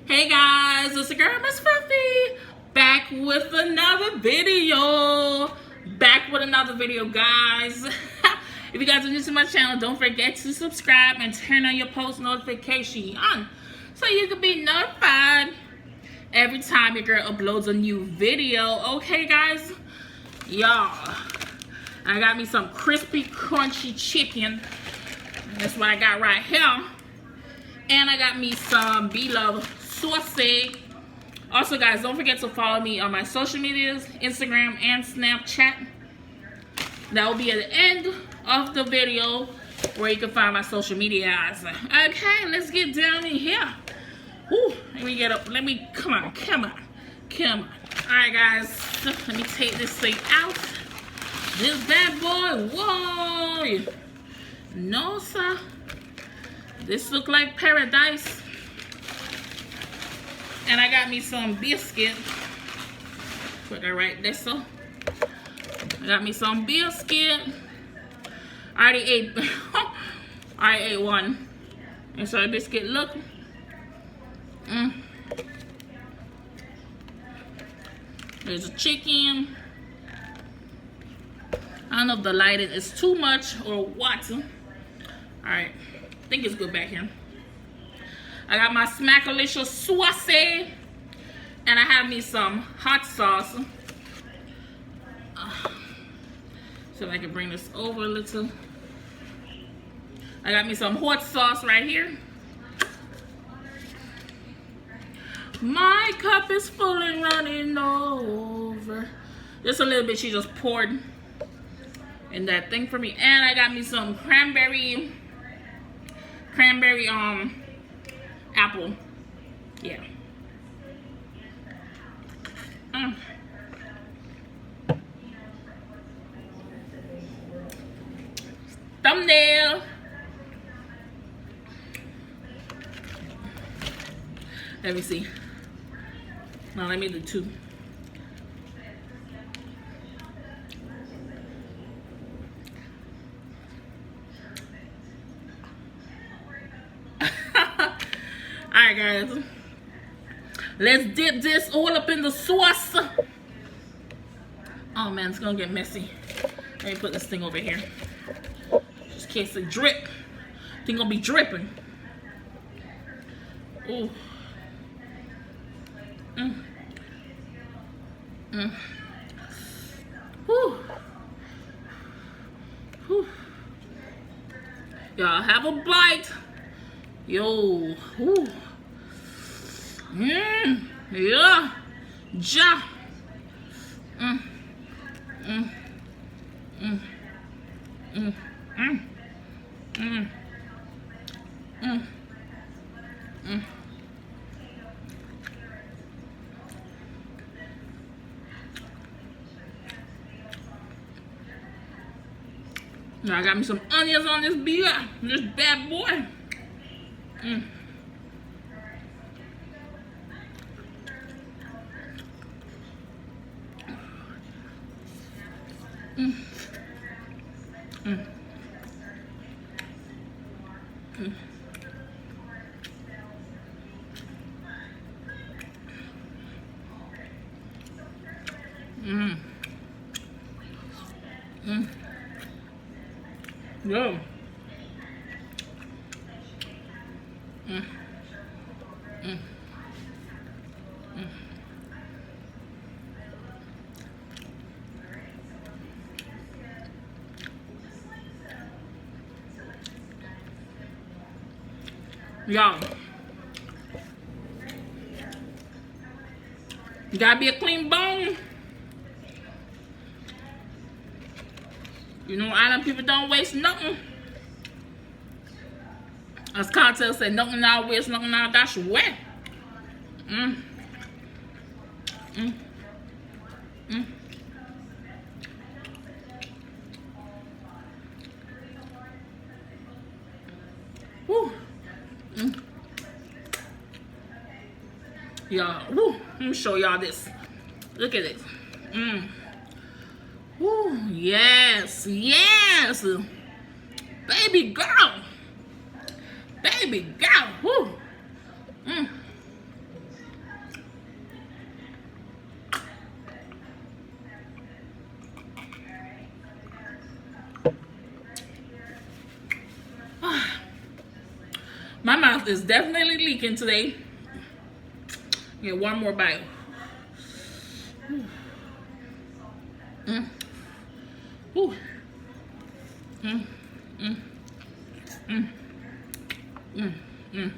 Hey guys, it's your girl Miss Fluffy, back with another video. Guys. If you guys are new to my channel, don't forget to subscribe and turn on your post notification so you can be notified every time your girl uploads a new video. Okay guys, y'all, I got me some Krispy Krunchy chicken. That's what I got right here. And I got me some Bloves sauce. Also guys, don't forget to follow me on my social medias, Instagram and Snapchat. That will be at the end of the video where you can find my social medias. Okay, let's get down in here. Whew, let me get up. Come on. Alright guys, let me take this thing out. This bad boy, whoa. No sir. This look like paradise. And I got me some biscuit. Put that right there, so. I got me some biscuit. I already ate one. And so the biscuit look. There's a chicken. I don't know if the lighting is too much or what. Alright. I think it's good back here. I got my Smackalicious sauce. And I have me some hot sauce. So I can bring this over a little. I got me some hot sauce right here. My cup is full and running over. Just a little bit she just poured in that thing for me. And I got me some cranberry apple. Yeah. Thumbnail. Let me see. Now let me do two. Alright guys, let's dip this all up in the sauce. Oh man, it's gonna get messy. Let me put this thing over here just in case it drip. Thing gonna be dripping. Ooh. Whew. Whew. Y'all have a bite. Yo. Whew. Yeah. Ja. Now I got me some onions on this bad boy. Yo. Y'all, you gotta be a clean bone. You know, island people don't waste nothing. As Cartel said, nothing now waste, nothing now dash wet. Woo. Y'all, let me show y'all this. Look at it. Woo, yes, baby girl, woo. My mouth is definitely leaking today. Get one more bite. Ooh. Mm. Mm. Mm. Mm. Mm. Mm.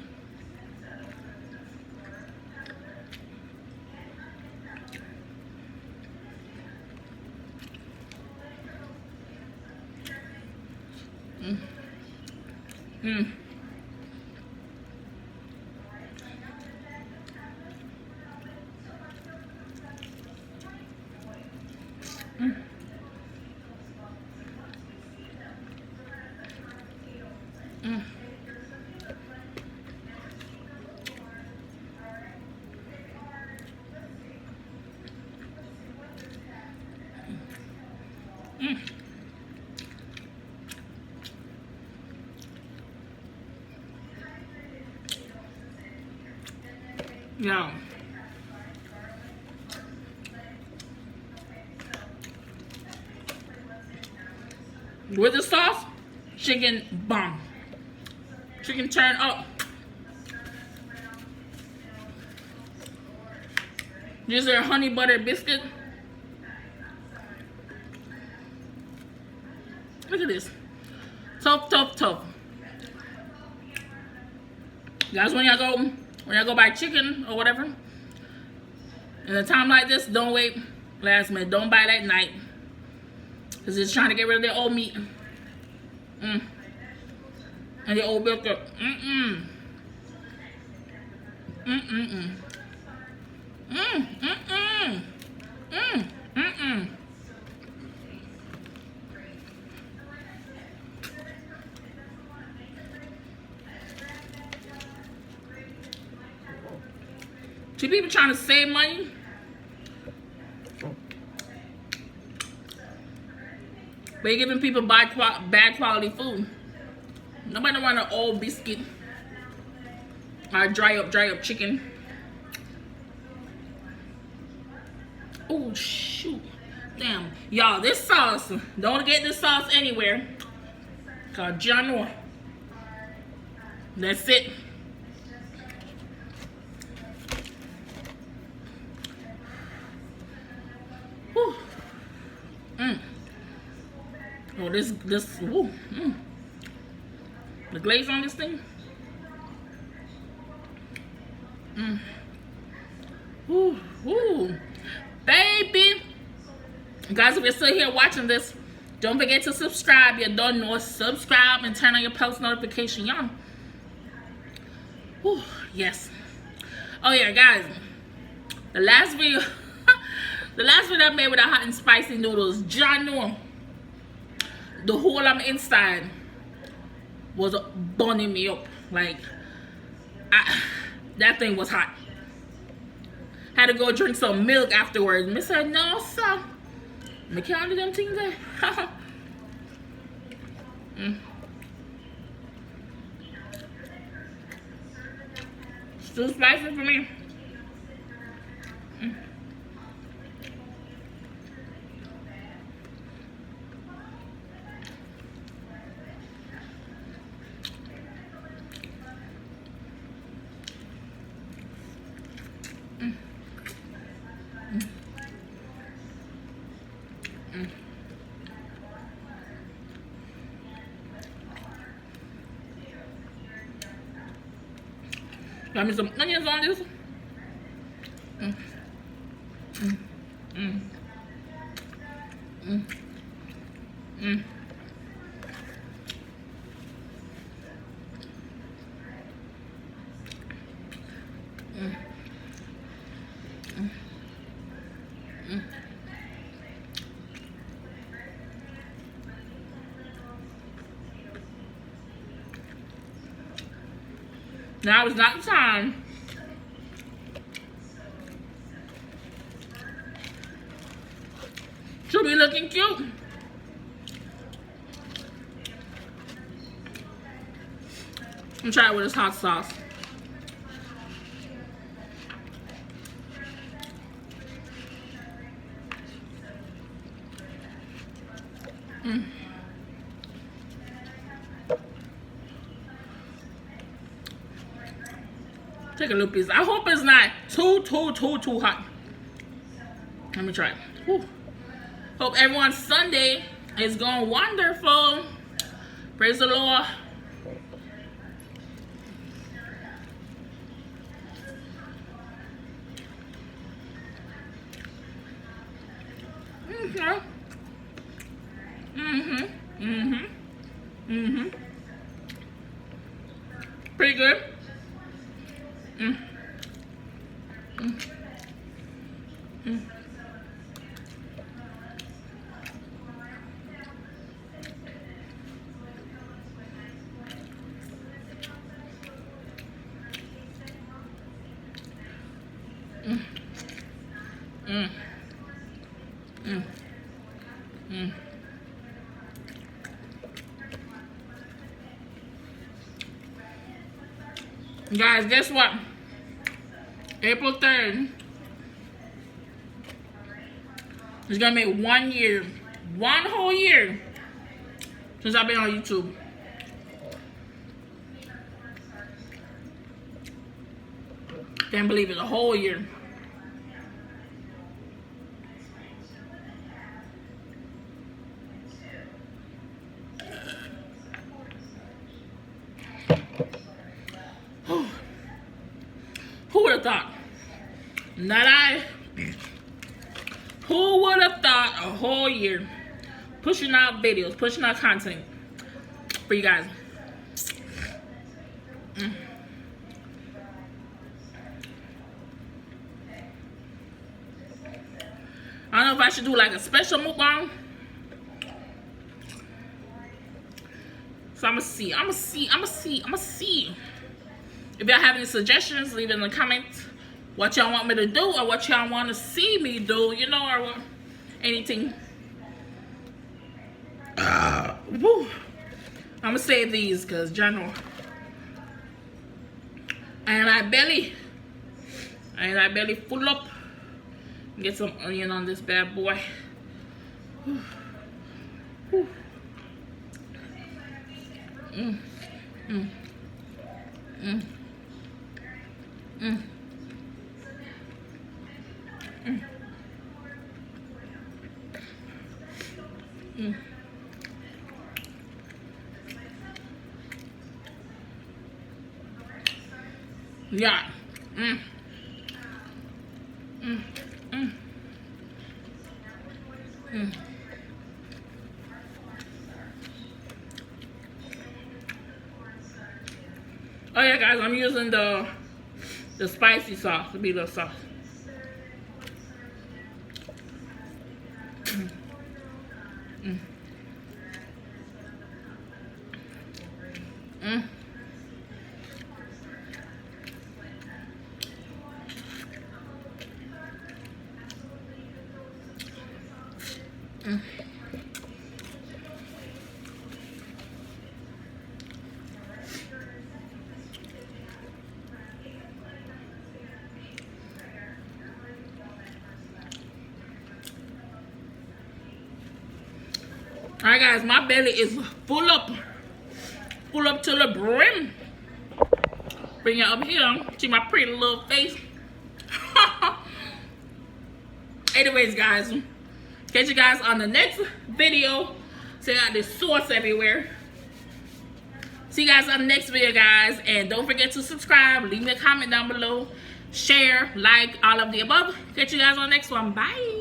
Mm. Mm. Mm. Mm. Yeah. With the sauce, chicken bomb. Chicken turn up. This is their honey butter biscuit. Look at this. Tough, tough, tough. Guys, when y'all go buy chicken or whatever, in a time like this, don't wait last minute. Don't buy it at night. Because it's trying to get rid of their old meat. Mm. And the old biscuit. Mm-mm. Mm-mm-mm. Mm-mm-mm. Mm-mm-mm. See, people trying to save money. But you're giving people bad quality food. Nobody want an old biscuit or dry up chicken. Oh shoot. Damn. Y'all, this sauce. Don't get this sauce anywhere. Cause John. That's it. Whew. Mm. Oh, this, woo. Mm. The glaze on this thing. Mm. Woo, woo. Baby. Guys, if you're still here watching this, don't forget to subscribe. You don't know, subscribe and turn on your post notification, y'all. Whew, yes. Oh yeah, guys. The last video, the last video I made with the hot and spicy noodles, John knew the hole on the inside was burning me up. Like, that thing was hot. Had to go drink some milk afterwards. Me said, no, sir. Me can't do them things there. Mm. It's too spicy for me. Mm. Mm. Mm. Mm. Got me some onions on this. Mm. Mm. Mm. Mm. Mm. Mm. Mm. Now is not the time to be looking cute. I'm trying it with this hot sauce. Mm. Take a little piece. I hope it's not too hot. Let me try. Whew. Hope everyone's Sunday is going wonderful. Praise the Lord. Okay. Pretty good. Guys, guess what? April 3rd is gonna make 1 year, 1 whole year since I've been on YouTube. Can't believe it's a whole year. Who would have thought? Not I. Who would have thought a whole year pushing out videos, pushing out content for you guys? I don't know if I should do like a special mukbang. So I'ma see. If y'all have any suggestions, leave it in the comments. What y'all want me to do or what y'all want to see me do, you know, or anything. Woo. I'ma save these because general. And my belly full up. Get some onion on this bad boy. Yeah. Oh yeah, guys, I'm using the spicy sauce to be the sauce. Alright guys, my belly is full up to the brim. Bring it up here, see my pretty little face. Anyways guys, catch you guys on the next video. See, I got this sauce everywhere. See you guys on the next video guys, and don't forget to subscribe, leave me a comment down below, share, like, all of the above. Catch you guys on the next one. Bye.